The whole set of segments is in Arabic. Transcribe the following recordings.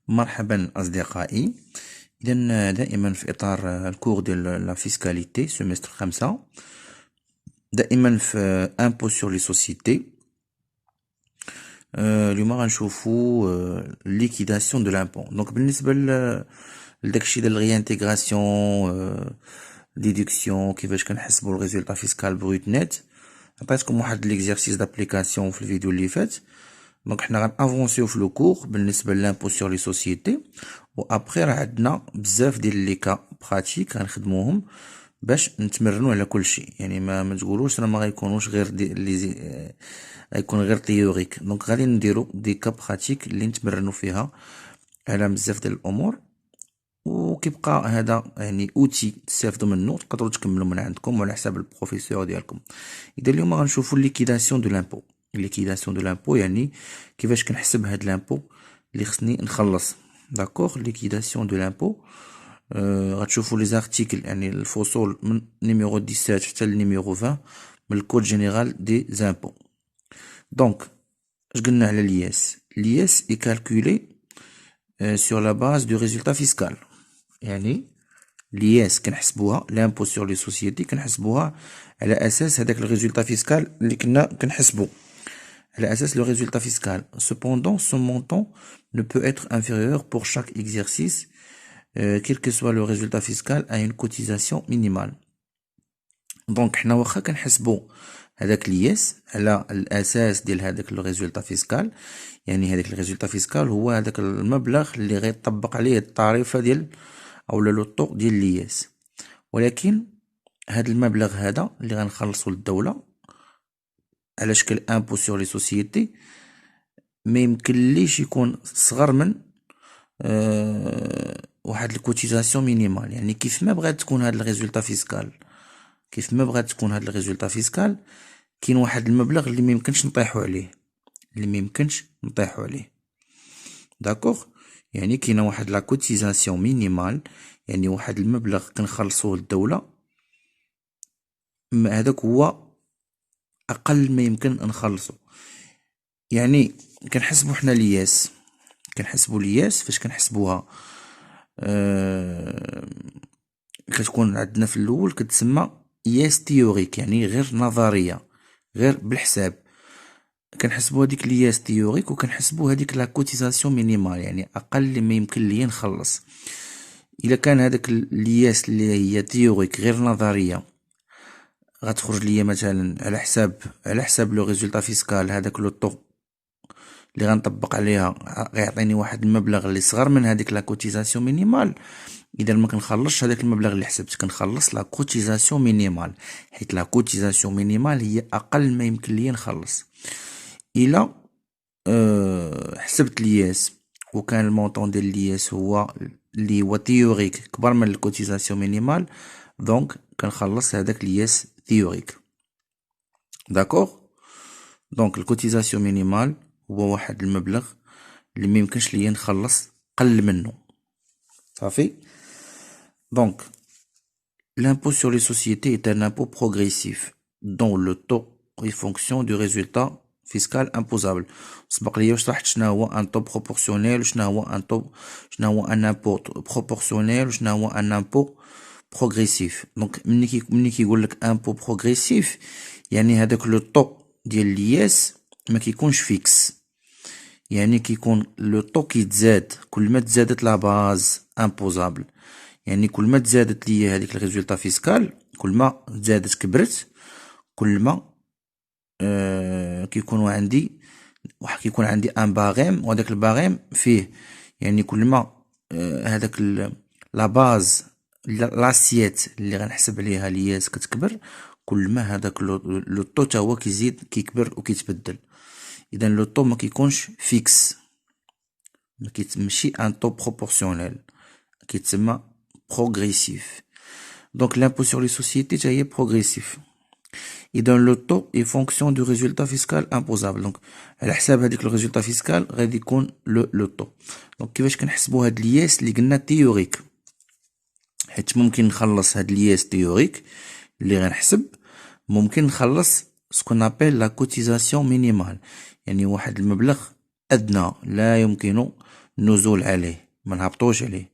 مرحبا أصدقائي. إذا دائما في إطار الكور ديال لا فيسكاليتي سيمستر 5، دائما في امبو سور لي سوسيتي. اليوم غنشوفو ليكيداسيون دو لامبو. دونك بالنسبة لداكشي ديال ريانتيغراسيون، ديدكسيون، كيفاش كنحسبو الريزولطا فيسكال بروت نت، عطيتكم واحد ليكزارسيس دابليكاسيون في الفيديو اللي فات. دونك حنا غنافونسيو في لو كور بالنسبه لامبو سور لي سوسيتي، و ابخي راه عندنا بزاف ديال لي كا براتيك غنخدموهم باش نتمرنوا على كل شيء. يعني ما تقولوش راه ما غيكونوش غير غيكون غير تيوريك. دونك غادي نديرو دي كا براتيك اللي نتمرنوا فيها على بزاف ديال الامور، وكيبقى هذا يعني اوتي تستافدوا منه، تقدروا تكملوا من عندكم وعلى حساب البروفيسور ديالكم. اذا اليوم غنشوفوا ليكيداسيون دو لامبو. ليكيداسيون دو لامبو يعني كيفاش كنحسب هاد لامبو اللي خصني نخلص. داكوغ، ليكيداسيون دو لامبو غتشوفوا لي زارتيكل، يعني الفصول من نيميرو 17 حتى لنيميرو 20 من الكود جينيرال دي زامبو. دونك اش قلنا على لياس؟ لياس اي كالكولي sur la base du résultat fiscal. يعني لياس كنحسبوها لامبو سور لي سوسيتي كنحسبوها على اساس هذاك الريزولتا فيسكال اللي كنا كنحسبو، على اساس le résultat fiscal. Cependant, ce montant ne peut être inférieur pour chaque exercice, quel que soit le résultat fiscal, à une cotisation minimale. دونك حنا واخا كنحسبو هذاك لياس على الاساس ديال هذاك الريزولتا فيسكال، يعني هذاك الريزولتا فيسكال هو هذاك المبلغ اللي غيطبق عليه الطريفه ديال او لوطو ديال لياس، ولكن هذا المبلغ هذا اللي غنخلصو للدوله على شكل امبو سور لي سوسيتي ما يمكنليش يكون صغر من واحد الكوتيزاسيون مينيمال. يعني كيف ما بغات تكون هذا الريزولتا فيسكال، كيف ما بغات تكون هذا الريزولتا فيسكال، كاين واحد المبلغ اللي ما يمكنش نطيحو عليه، اللي ما يمكنش نطيحو عليه. داكوغ، يعني كاينه واحد لا كوتيزاسيون مينيمال، يعني واحد المبلغ كنخلصوه للدوله، هذاك هو اقل ما يمكن نخلصو. يعني كنحسبو حنا لياس، كنحسبو لياس فاش كنحسبوها كتكون عندنا في الاول كتسمى ياس تيوريك، يعني غير نظريه، غير بالحساب. كنحسبو هذيك لياس تيوريك وكنحسبو هذيك لا كوتيزاسيون مينيمال، يعني اقل ما يمكن ليا نخلص. الا كان هذاك لياس اللي هي تيوريك غير نظريه غتخرج ليا مثلا على حساب لو ريزولطا فيسكال، هذاك لو طو اللي غنطبق عليها غيعطيني واحد المبلغ اللي صغر من هذيك لا كوتيزاسيون مينيمال. اذا ما كنخلصش هذاك المبلغ اللي حسبت، كنخلص لا كوتيزاسيون مينيمال، حيت لا كوتيزاسيون مينيمال هي اقل ما يمكن ليا نخلص. الا حسبت لياس وكان المونطون ديال لياس هو اللي هو تيوريك كبر من الكوتيزاسيون مينيمال، دونك كنخلص هذاك لياس تيوريك. داكوغ، دونك الكوتيزاسيون مينيمال هو واحد المبلغ اللي ما يمكنش ليا نخلص قل منه. صافي. دونك l'impôt sur les sociétés est un impôt progressif dont le taux est fonction du résultat fiscal imposable. سبق ليا شرحت شنو هو ان طو بروبورسيونيل وشنو هو ان طو، شنو هو ان امبو بروبورسيونيل وشنو هو ان امبو بروغريسيف. دونك ملي كيقول لك امبو بروغريسيف يعني هذاك لو طو ديال لياس ما كيكونش فيكس، يعني كيكون لو طو كيتزاد كل ما تزادت لا باز امبوزابل. يعني كل ما تزادت ليا هذيك الريزولطا فيسكال، كل ما تزادت كبرت، كل ما كيكون عندي ان باغيم، وهذاك الباغيم فيه يعني كل ما هذاك لا باز لاسيات اللي غنحسب عليها لياس كتكبر، كل ما هذاك لو طو تا هو كيزيد كيكبر وكيتبدل. اذا لو طو ما كيكونش فيكس، ما كيتمشي ان طو بروبورسيونيل، كيتسمى progressif. Donc l'impôt sur les sociétés est progressif. Et dans le taux est fonction du résultat fiscal imposable. Donc على حساب هذيك le résultat fiscal غادي يكون le taux. Donc كيفاش كنحسبوا هاد لياس اللي قلنا تيوريك؟ حيت ممكن نخلص هاد لياس تيوريك اللي غنحسب، ممكن نخلص سكون ابل لا كوتيزاسيون مينيمال، يعني واحد المبلغ ادنى لا يمكن النزول عليه، ما نهبطوش عليه.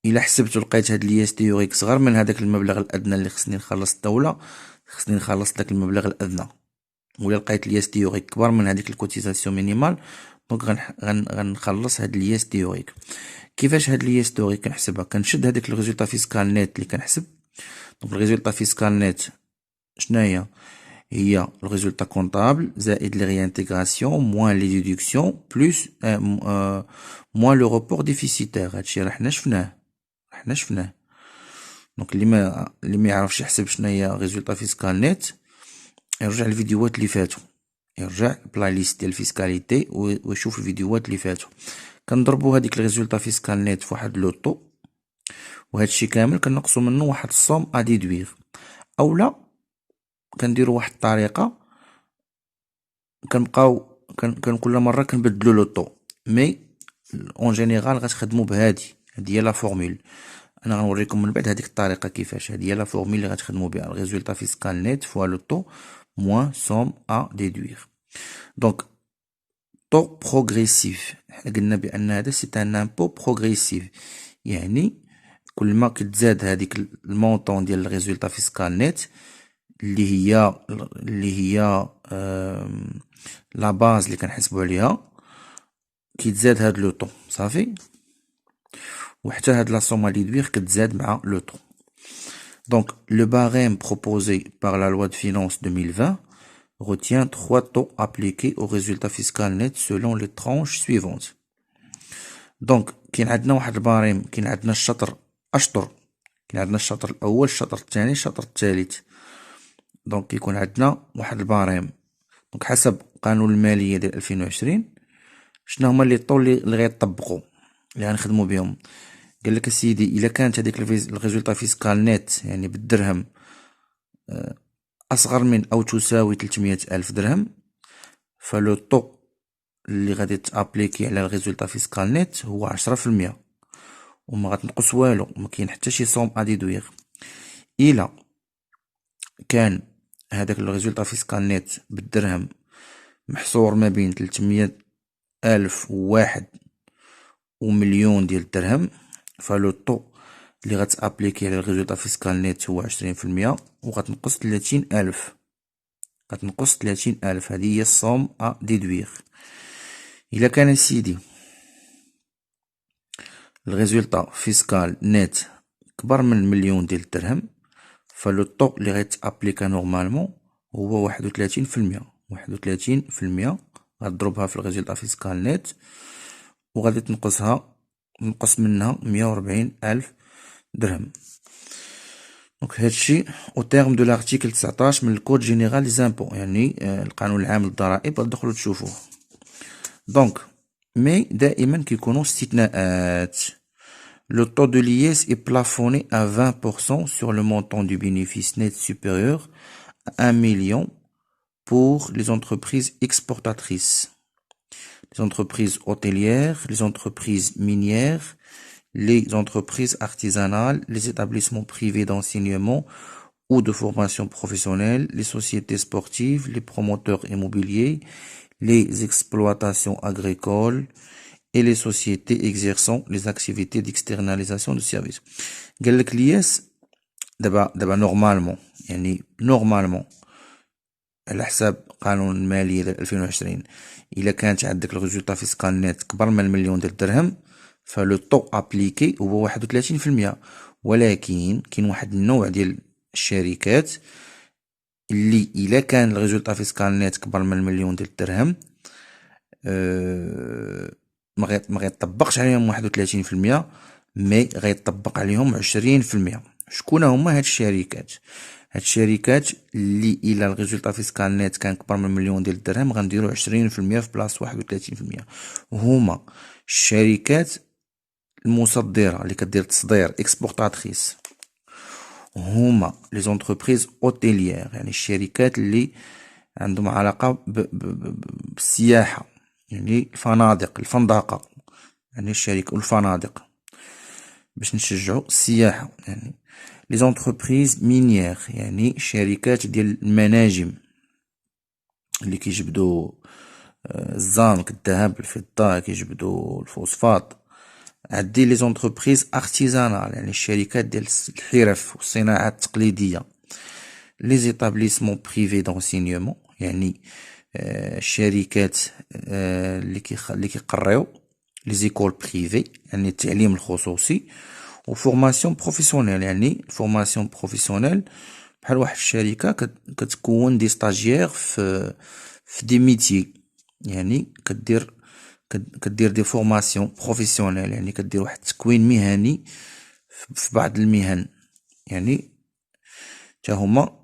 الا حسبتو لقيت هاد لياس تيوريك صغر من هداك المبلغ الادنى اللي خصني نخلص الدولة، خصني نخلص داك المبلغ الادنى. ولا لقيت لياس تيوريك كبر من هذيك الكوتيزاسيون مينيمال، دونك غنخلص هاد لياس تيوريك. كيفاش هاد لياس تيوريك كنحسبها؟ كنشد هذاك الريزولطا فيسكال نيت اللي كنحسب. دونك الريزولطا فيسكال نيت شناهي؟ هي الريزولطا كونطابل زائد لي ريانتيغراسيون موان لي ديدكسيون بلوس موان لو روبور ديفيسيتير. هادشي راه حنا شفناه. دونك اللي ما يعرفش يحسب شناهي ريزولطا فيسكال نيت، يرجع الفيديوهات اللي فاتوا، يرجع بلاي ليست ديال الفيسكاليتي ويشوف الفيديوهات اللي فاتوا. كنضربوا هذيك الريزولطا فيسكال نيت فواحد لوطو، وهادشي كامل كنقصو منه واحد الصوم ا ديدوير. اولا كنديروا واحد الطريقه، كنبقاو كل مره كنبدلوا لوطو، مي اون جينيرال غتخدموا بهادي. هادي هي لا فورمول. انا غنوريكم من بعد هذيك الطريقه كيفاش. هذه هي لا فورمول اللي غتخدموا بها، الريزولطا فيسكال نيت فوا لو طو موان سوم ا ديدوير. دونك طو بروغريسيف، حنا قلنا بان هذا سي ان امبو بروغريسيف، يعني كل ما كتزاد هذيك المونطون ديال الريزولطا فيسكال نيت اللي هي لا باز اللي كنحسبوا عليها، كيتزاد هاد لو طو صافي، وحتى هاد لا سوم ديدوير كتزاد مع لو طو. Donc, le barème proposé par la loi de finances 2020 retient 3 taux appliqués au résultat fiscal net selon les tranches suivantes. Donc, كاين عندنا واحد الباريم، كاين عندنا أشطر، كاين عندنا الشطر الأول، الشطر الثاني، الشطر الثالث. دونك كيكون عندنا واحد الباريم. دونك حسب قانون المالية ديال 2020 شنو هما لي طو اللي غيطبقوا، اللي غنخدموا بهم. قالك اسيدي الا كانت هذيك الريزولطا فيسكال نيت يعني بالدرهم اصغر من او تساوي 300 الف درهم، فلو طو اللي غادي تابليكي على الريزولطا فيسكال نيت هو 10%، وما غتنقص والو، ما كاين حتى شي صوم ا ديدوير. الا كان هذاك الريزولطا فيسكال نيت بالدرهم محصور ما بين 300 الف وواحد ومليون ديال الدرهم، فلو طو اللي غتابليكي على الريزولطا فيسكال نيت هو 20%، وغتنقص 30,000. غتنقص 30,000، هذه هي الصوم ا ديدوير. الا كان سيدي الريزولطا فيسكال نيت كبر من مليون ديال الدرهم، فلو طو اللي غيتابليكا نورمالمون هو 31%. 31% غتضربها في الريزولطا فيسكال نيت، وغادي نقص منها 140,000 درهم. دونك هادشي او تيرم دو لارتيكل 19 من الكود جينيرال لي زامبو، يعني القانون العام للضرائب، غتدخلوا تشوفوه. دونك مي دائما كيكونوا استثناءات. Le taux de l'IS est plafonné à 20% sur le montant du bénéfice net supérieur à 1 million pour les entreprises exportatrices, les entreprises hôtelières, les entreprises minières, les entreprises artisanales, les établissements privés d'enseignement ou de formation professionnelle, les sociétés sportives, les promoteurs immobiliers, les exploitations agricoles et les sociétés exerçant les activités d'externalisation de services. قال لك الياس دابا نورمالمون على حساب قانون المالية 2020 الا كانت عندك الريزولطا فيسكال نيت كبر من المليون ديال الدرهم، فلو طو ابليكي هو 31%. ولكن كاين واحد النوع ديال الشركات اللي الا كان الريزولطا فيسكال نيت كبر من المليون ديال الدرهم ما غيطبقش عليهم 31%، مي غيطبق عليهم 20%. شكون هما هاد الشركات؟ هاد الشركات اللي الى الريزولطا فيسكال نيت كان كبر من مليون ديال الدرهم غنديرو 20% في بلاص 31%. هما الشركات المصدرة اللي كدير تصدير اكسبورطاتريس، هما لي زونتربريز اوتيليير يعني الشركات اللي عندهم علاقة بالسياحة، يعني الفندقة يعني الشركة والفنادق باش نشجعوا السياحة. يعني لي زونتربريز مينيير يعني الشركات ديال المناجم اللي كيجبدوا الزنك، الذهب، الفضة، كيجبدو الفوسفات. عندي لي زونتربريز ارتيزانال، يعني الشركات ديال الحرف والصناعات التقليدية. لي زيتابليسمون بريفي دونسينيومون، يعني الشركات اللي كيقريو، لي زيكول بريفي يعني التعليم الخصوصي. و فورماسيون بروفيسيونيل، يعني فورماسيون بروفيسيونيل بحال واحد الشركة كتكون دي ستاجير في دي ميتي، يعني كدير دي فورماسيون بروفيسيونيل، يعني كدير واحد التكوين مهني في بعض المهن. يعني تا هما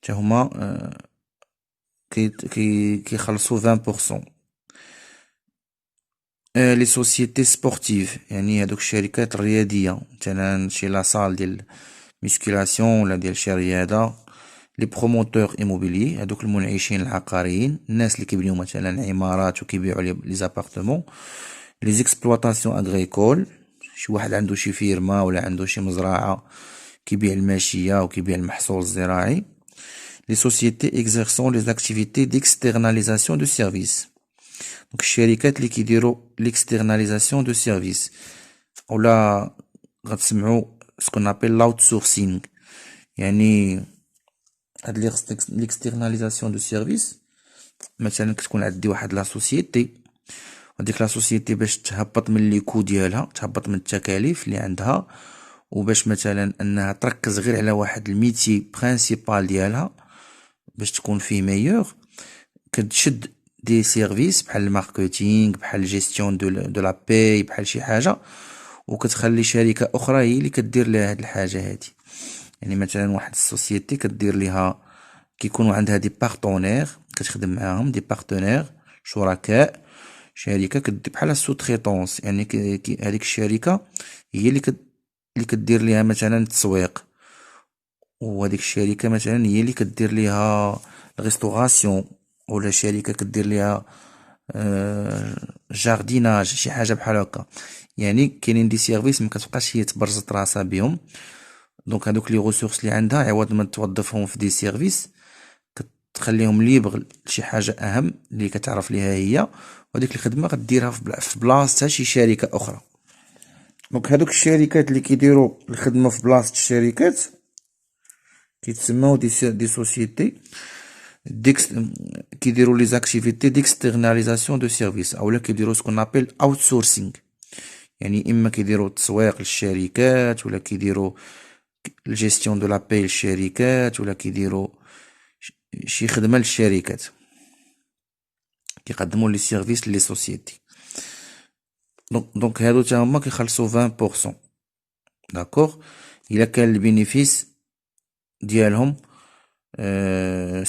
تا هما كيخلصو 20%. لي سوسيتي سبورتيف، يعني هادوك الشركات الرياضية، مثلا شي لاصال ديال ميسكيلاسيون ولا ديال شي رياضة. لي بروموتور ايموبيلي، هادوك المنعشين العقاريين، الناس اللي كيبنيو مثلا عمارات وكيبيعوا لي زابارتمون. لي زيكسبلوطاسيون اغريكول، شي واحد عنده شي فيرما ولا عنده شي مزرعة كيبيع الماشية وكيبيع المحصول الزراعي. لي سوسيتي اكزيرسون لي اكتيفيتي ديكسترناليزاسيون دو سيرفيس، دونك الشركات اللي كيديروا ليكسترناليزاسيون دو سيرفيس، اولا غتسمعوا سكون ابل لاوت سورسينغ. يعني هاد ليكسترناليزاسيون دو سيرفيس، مثلا كتكون عندي واحد لا سوسيتي، وديك لا سوسيتي باش تهبط من لي كو ديالها، تهبط من التكاليف اللي عندها، وباش مثلا انها تركز غير على واحد الميتي برينسيبال ديالها باش تكون فيه ميور، كتشد دي سيرفيس بحال الماركتينغ، بحال جيستيون دو لا باي، بحال شي حاجه، وكتخلي شركه اخرى هي اللي كدير لها هاد الحاجه هادي. يعني مثلا واحد السوسيتي كدير ليها، كيكونوا عندها دي بارتنير كتخدم معاهم، دي بارتنير شركاء، شركه كدير بحال السو تريطونس، يعني هذيك الشركه هي اللي كدير ليها مثلا التسويق، وهذيك الشركه مثلا هي اللي كدير ليها الريستوراسيون، ولا شركه كدير ليها جارديناج، شي حاجه بحال هكا. يعني كاينين دي سيرفيس ما كتبقاش هي تبرزط راسها بهم، دونك هادوك لي ريسورس اللي عندها عوض ما توظفهم في دي سيرفيس كتخليهم ليبر لشي حاجه اهم اللي كتعرف ليها هي، وديك الخدمه غديرها في بلاصتها شي شركه اخرى. دونك هادوك الشركات اللي كيديروا الخدمه في بلاصه الشركات كيتسموا دي سوسيتي كيديروا لي زاكتيفيتي ديكسترناليزاسيون دو سيرفيس، اولا كيديروا سكون ابل اوت سورسينغ، يعني اما كيديروا التسويق للشركات، ولا كيديروا الجيستيون دو لا باي للشركات، ولا كيديروا شي خدمه للشركات، كيقدموا لي سيرفيس لي سوسيتي. دونك هادو تا هما كيخلصوا 20%. داكوغ، الا كان البينيفيس ديالهم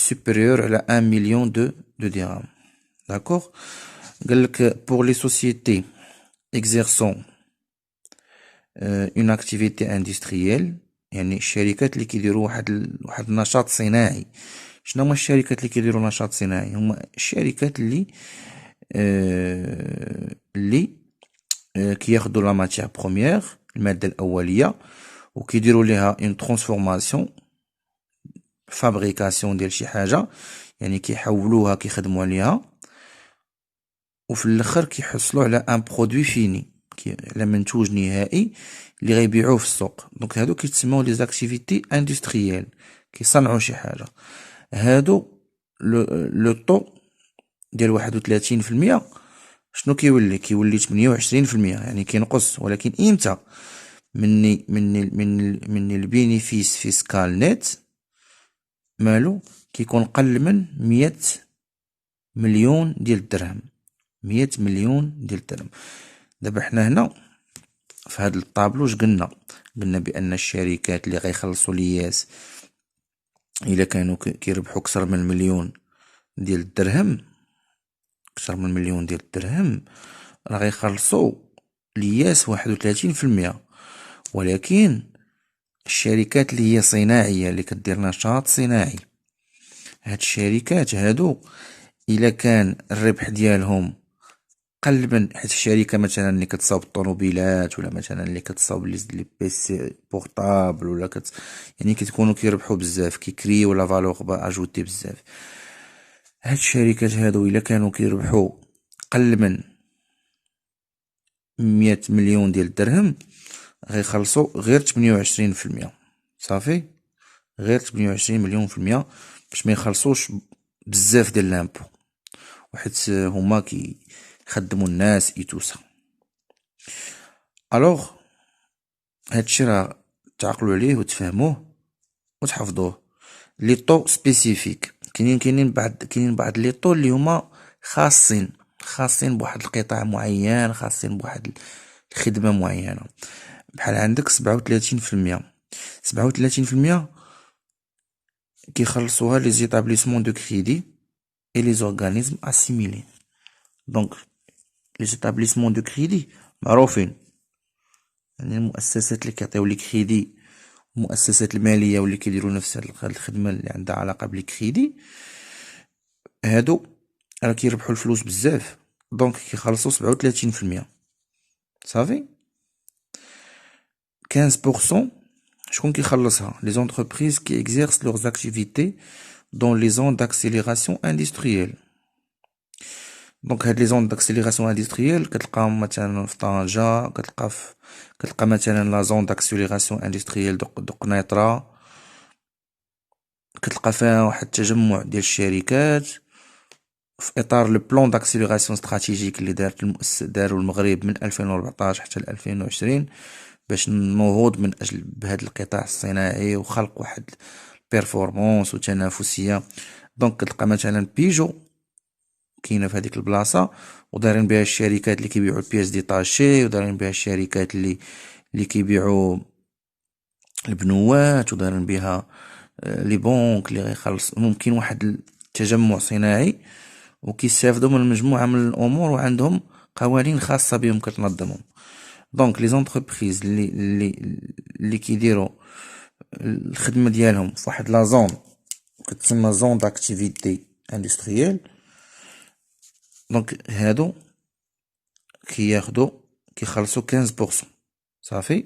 supérieur على 1 مليون دو درهم. داكوغ، قالك pour les sociétés exerçant une activité industrielle، يعني الشركات اللي كيديروا واحد النشاط صناعي. شنو هما الشركات اللي كيديروا نشاط صناعي؟ هما الشركات اللي كياخدوا لا ماتيير بروميير، الماده الاوليه، وكيديروا ليها اون ترانسفورماسيون، فابريكاسيون ديال شي حاجه، يعني كيحولوها كيخدموا عليها، وفي الاخر كيحصلوا على ان برودوي فيني، على منتوج نهائي اللي غيبيعوه في السوق. دونك هادو كيتسموا لي زاكتيفيتي اندستريال، كيصنعوا شي حاجه. هادو لو طو ديال 31%، شنو كيولي 28%، يعني كينقص، ولكن امتى؟ من البينيفيس فيسكال نت مالو كيكون قل من 100 مليون ديال الدرهم. 100 مليون ديال الدرهم. دابا حنا هنا في هذا الطابلو قلنا بان الشركات اللي غيخلصوا لياس الا كانوا كيربحوا اكثر من مليون ديال الدرهم، اكثر من مليون ديال الدرهم، راه غيخلصوا لياس 31%. ولكن الشركات اللي هي صناعيه، اللي كدير نشاط صناعي، هاد الشركات هادو الا كان الربح ديالهم قل من، حيت الشركه مثلا اللي كتصاوب الطوموبيلات، ولا مثلا اللي كتصاوب لي بيسي بورطابل، ولا يعني كتكونوا كيربحوا بزاف، كيكريو لا فالور اجوتي بزاف. هاد الشركات هادو الا كانوا كيربحوا قل من 100 مليون ديال الدرهم غيخلصوا غير 28%. صافي، غير 28 مليون في المية، باش ما يخلصوش بزاف ديال لامبو، وحيت هما كيخدموا الناس اي توسا. الوغ هادشي راه تعقلوا عليه وتفهموه وتحفظوه. لي طو سبيسيفيك كاينين بعض لي طو اللي هما خاصين بواحد القطاع معين، خاصين بواحد الخدمة معينة. بحال عندك 37%. 37% كيخلصوها لي زيتابليسمون دو كريدي اي لي زورغانيزم اسيميلي. دونك لي زيتابليسمون دو كريدي معروفين، يعني المؤسسات اللي كيعطيو لي كريدي، المؤسسات المالية واللي كيديروا نفس هاد الخدمة اللي عندها علاقة بالكريدي، هادو راه كيربحوا الفلوس بزاف، دونك كيخلصوا 37%. صافي. 15% شكون كيخلصها؟ لي زونتربريز كي اكزيرس لوغز اكتيفيتي دون لي زون داكسيليراسيون اندستريال. دونك هاد لي زون داكسيليراسيون اندستريال كتلقاهم مثلا في طنجة، كتلقى مثلا لا زون داكسيليراسيون اندستريال دو قنيطرة، كتلقى فيها واحد التجمع ديال الشركات في اطار لو بلان داكسيليراسيون استراتيجيك اللي دارو المغرب من 2014 حتى ل 2020 باش النهوض من اجل بهذا القطاع الصناعي وخلق واحد بيرفورمانس وتنافسيه. دونك كتلقى مثلا بيجو كاينه في هذيك البلاصه، ودارين بها الشركات اللي كيبيعوا البياس ديتاشي، ودارين بها الشركات اللي كيبيعوا البنوات، ودارين بها لي بونك اللي غيخلص. ممكن واحد التجمع صناعي وكيستافدوا من مجموعه من الامور وعندهم قوانين خاصه بهم كتنظمهم. دونك لي زونتربريز اللي كيديروا الخدمه ديالهم في واحد لا زون كتسمى زون داكتيفيتي اندستريال، دونك هادو كيخلصوا 15%. صافي.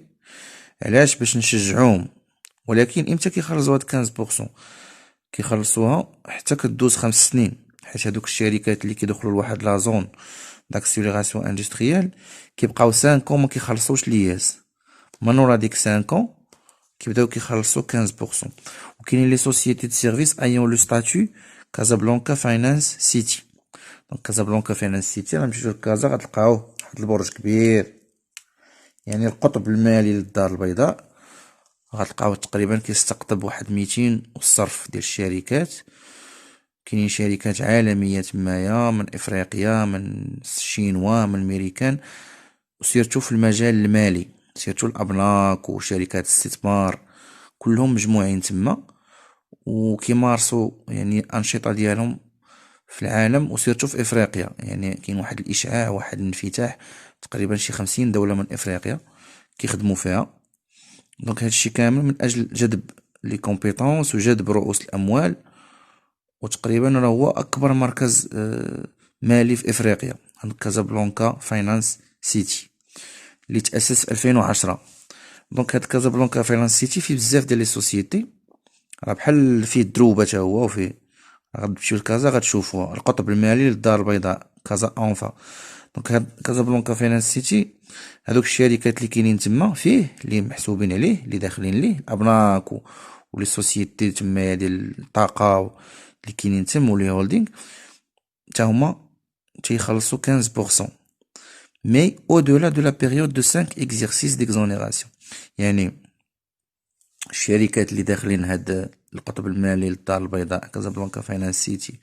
علاش؟ باش نشجعوهم. ولكن امتى كيخلصوا هاد 15%؟ كيخلصوها حتى كدوز 5 سنين، حيت هادوك الشركات اللي كيدخلوا لواحد لا زون داكسيليراسيون اندستريال كيبقاو 5 ما كيخلصوش لياس. من ورا ديك 5 كيبداو كيخلصوا 15%. وكاينين لي سوسيتي دو سيرفيس ايون لو ستاتيو كازابلانكا فاينانس سيتي. دونك كازابلانكا فاينانس سيتي غنمشيو لكازا غتلقاو واحد البرج كبير، يعني القطب المالي للدار البيضاء. غتلقاو تقريبا كيستقطب واحد 200 والصرف ديال الشركات. كاينين شركات عالمية تمايا، من افريقيا، من الشينوا، من الميريكان، وسيرتو في المجال المالي، سيرتو الابناك وشركات الاستثمار كلهم مجموعين تما، وكيمارسوا يعني الانشطه ديالهم في العالم وسيرتو في افريقيا. يعني كاين واحد الاشعاع، واحد الانفتاح، تقريبا شي 50 دولة من افريقيا كيخدموا فيها. دونك هادشي كامل من اجل جذب لي كومبيتونس وجذب رؤوس الاموال. وتقريبا راه هو اكبر مركز مالي في افريقيا، عند كازابلانكا فاينانس سيتي اللي تاسس في 2010. دونك هاد كازابلانكا فاينانس سيتي فيه بزاف ديال لي سوسيتي، راه بحال فيه دروبه تا هو، وفيه غتمشيو لكازا غتشوفوها القطب المالي للدار البيضاء كازا اونفا. دونك هاد كازابلانكا فاينانس سيتي هادوك الشركات اللي كاينين تما فيه اللي محسوبين عليه اللي داخلين ليه ابناك ولي سوسيتي تما ديال الطاقه اللي كاينين تما ولي هولدينغ تا هما تيخلصوا 15%. مي او دولا دو لا بيريود دو 5 اكزercices ديكزونيراسيون. يعني الشركات اللي داخلين هاد القطب المالي للدار البيضاء كازابلانكا فاينانس سيتي،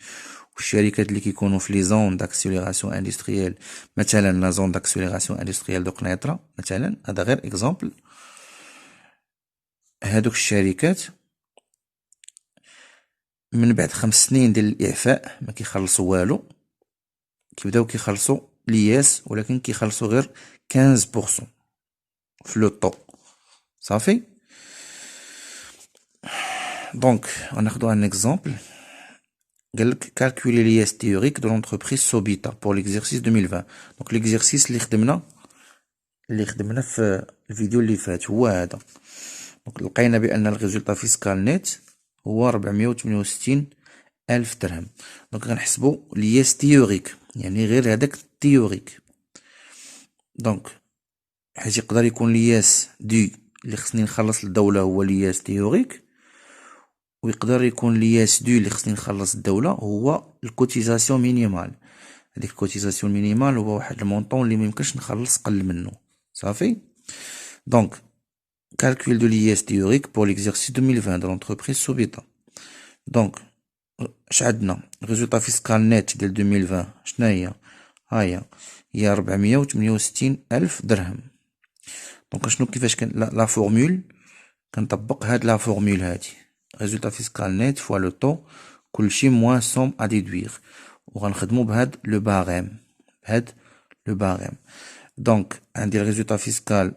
والشركات اللي كيكونوا في لي زون داكسيليراسيون اندستريال، مثلا لا زون داكسيليراسيون اندستريال دو قنيطرة مثلا، هذا غير اكزامبل. هادوك الشركات من بعد 5 سنين ديال الاعفاء ما كيخلصوا والو، كيبداو كيخلصوا لياس، ولكن كيخلصوا غير 15% في لو طو. صافي. دونك غناخدو ان اكزامبل. قالك calculer l'IS théorique de l'entreprise Sobita pour l'exercice 2020. دونك l'exercice اللي خدمنا في الفيديو اللي فات هو هذا. دونك لقينا بان الريزولطا فيسكال نيت هو 468 1000 درهم. دونك غنحسبو لياس تيوريك، يعني غير هداك التيوريك. دونك حيت يقدر يكون لياس دو اللي خصني نخلص للدولة هو لياس تيوريك، ويقدر يكون لياس دو اللي خصني نخلص الدولة هو الكوتيزاسيون مينيمال. هذيك الكوتيزاسيون مينيمال هو واحد المونطون اللي ميمكنش نخلص قل منه. صافي. دونك calcul de l'IS théorique pour l'exercice 2020 de l'entreprise Subita. دونك اش عندنا؟ الريزولطا فيسكال نيت ديال 2020 شناهي؟ هي 468 ألف درهم. دونك شنو كيفاش كان لا فورمول؟ كنطبق هاد لا فورمول هادي، résultat fiscal net fois le taux كلشي موان somme à déduire، وغنخدمو بهاد لو باريم، بهاد لو باريم. دونك عندي الريزولتا فيسكال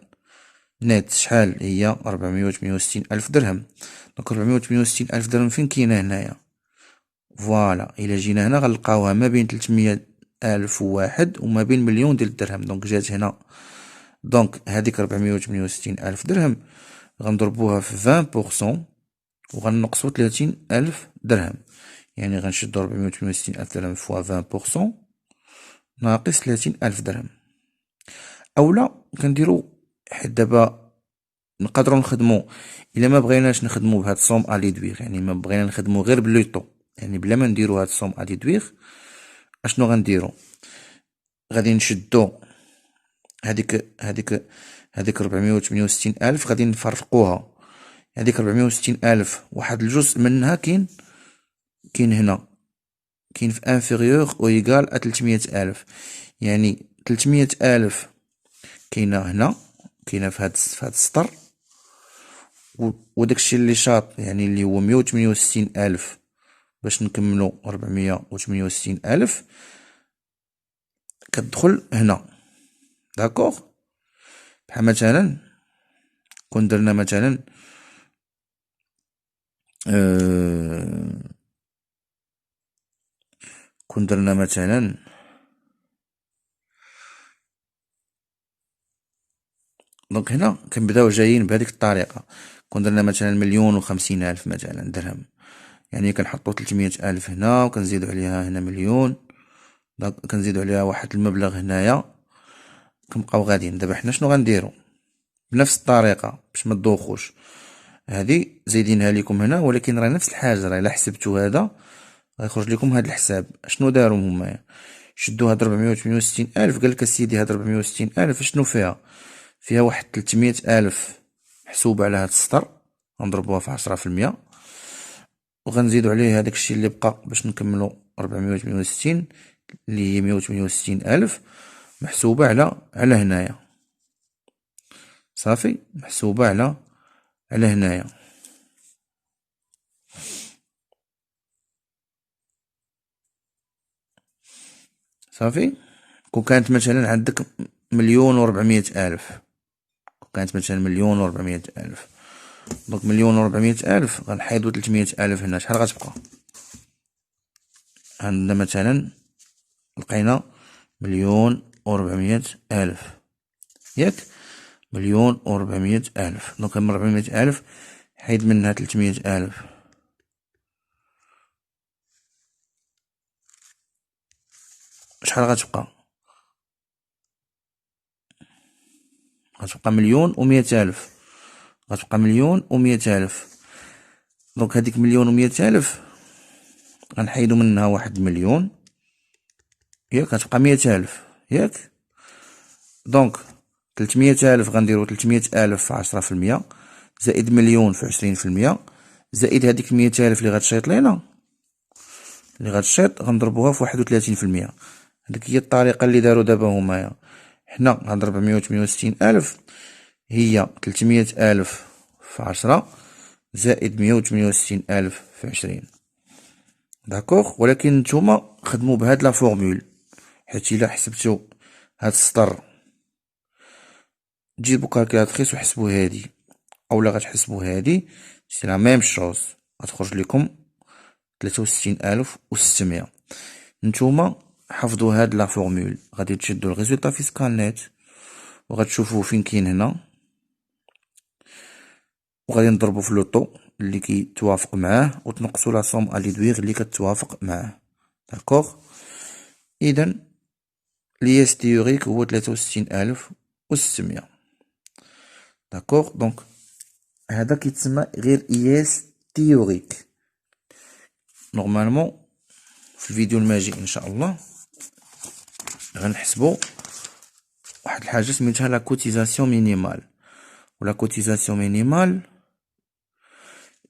نت شحال هي؟ 468 ألف درهم. دونك 468 ألف درهم فين كاينة هنايا؟ فوالا، إلا جينا هنا غنلقاوها ما بين 300 ألف وواحد وما بين مليون ديال الدرهم. دونك جات هنا. دونك هاديك 468 ألف درهم غنضربوها في 20% وغنقصو 30 ألف درهم، يعني غنشدو 468 ألف درهم فوا 20% ناقص 30 ألف درهم. أولا كنديرو، حيت دابا نقدرو نخدمو إلا ما بغيناش نخدمو بهاد الصوم أ ديدويغ، يعني ما بغينا نخدمو غير بلوطو، يعني بلا ما نديرو هاد الصوم أ ديدويغ، اشنو غنديرو؟ غادي نشدو هاديك 468 ألف غادي نفرقوها. هاديك 460 ألف واحد الجزء منها كاين هنا، كاين في انفيريور او ايكال ا 300 ألف، يعني 300 ألف كاينه هنا، كاينه في هاد السطر، وداكشي اللي شاط يعني اللي هو 168 ألف باش نكملو 468 ألف كتدخل هنا. داكوغ. بحال مثلا كون درنا مثلا كون درنا مثلا دونك هنا كنبداو جايين بهذيك الطريقه. كون درنا مثلا 1,050,000 ألف مثلا درهم، يعني كنحطو 300 ألف هنا وكنزيدو عليها هنا مليون، كنزيدو عليها واحد المبلغ هنايا، كنبقاو غاديين. دابا حنا شنو غنديرو؟ بنفس الطريقه باش ما تدوخوش، هذه زايدينها لكم هنا، ولكن راه نفس الحاجه. راه الا حسبتو هذا غيخرج لكم هذا الحساب. شنو داروا هما؟ شدوا هاد 468 ألف، قالك اسيدي هاد 460 ألف شنو فيها؟ فيها واحد 300 ألف محسوبة على هاد السطر، غنضربوها في 10%، وغنزيدو عليه هداك الشيء اللي بقى باش نكملو 468 اللي هي 168 ألف محسوبة على هنايا. صافي، محسوبة على هنايا. صافي. كون كانت مثلا عندك 1,400,000، كون كانت مثلا 1,400,000، دونك 1,400,000 غنحيدو 300,000 هنا، شحال غتبقى؟ عندنا مثلا لقينا 1,400,000، ياك؟ 1,400,000. دونك 400,000 حيد منها 300,000، شحال غتبقى؟ غتبقى 1,100,000، غتبقى 1,100,000. دونك هاديك 1,100,000 غنحيدو منها واحد مليون، ياك؟ غتبقى 100,000، ياك؟ دونك 300,000 غنديرو 300,000 في 10%، زائد مليون في 20%، زائد هاديك 100,000 اللي غتشيط لينا، غنضربوها في 31%. هاديك هي الطريقة اللي دارو دابا همايا. حنا هاد 468,000 هي 300,000 في 10 زائد 168,000 في 20. داكوغ. ولكن نتوما خدمو بهاد لا فورمول، حيت الا حسبتو هاد السطر جيبو كالكيلاتريس وحسبو هادي، اولا غتحسبو هادي سي لا ميم شوز، غتخرج لكم 63,600. نتوما حفظوا هاد لا فورمول، غادي تشدو الريزولطا فيسكال نيت وغتشوفوه فين كاين هنا، وغادي نضربو في لوطو اللي كيتوافق معاه وتنقصوا لا سوم ا ليدوير اللي كتوافق معاه. داكوغ. اذا لياس تيوريك هو 63600. داكوغ. دونك هذا كيتسمى غير قياس تيوريك. نورمالمون في الفيديو الماجي ان شاء الله غنحسبوا واحد الحاجه سميتها لا كوتيزاسيون مينيمال. ولا كوتيزاسيون مينيمال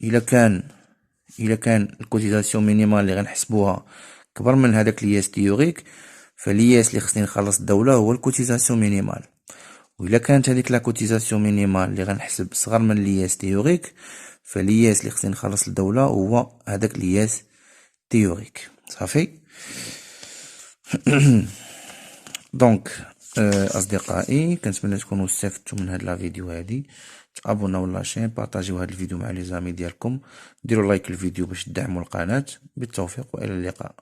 الا كان الكوتيزاسيون مينيمال اللي غنحسبوها كبر من هذاك لياس تيوريك، فالياس اللي خصني نخلص الدوله هو الكوتيزاسيون مينيمال. وإلا كانت هذيك لا كوتيزاسيون مينيمال اللي غنحسب صغر من لياس تيوريك، فالياس اللي خصني نخلص الدوله هو هذاك لياس تيوريك. صافي. دونك اصدقائي كنتمنى تكونوا استفدتوا من هاد لا فيديو هادي. تابوناو لاشين، بارطاجيو هاد الفيديو مع لي زامي ديالكم، ديروا لايك للفيديو باش تدعموا القناه. بالتوفيق والى اللقاء.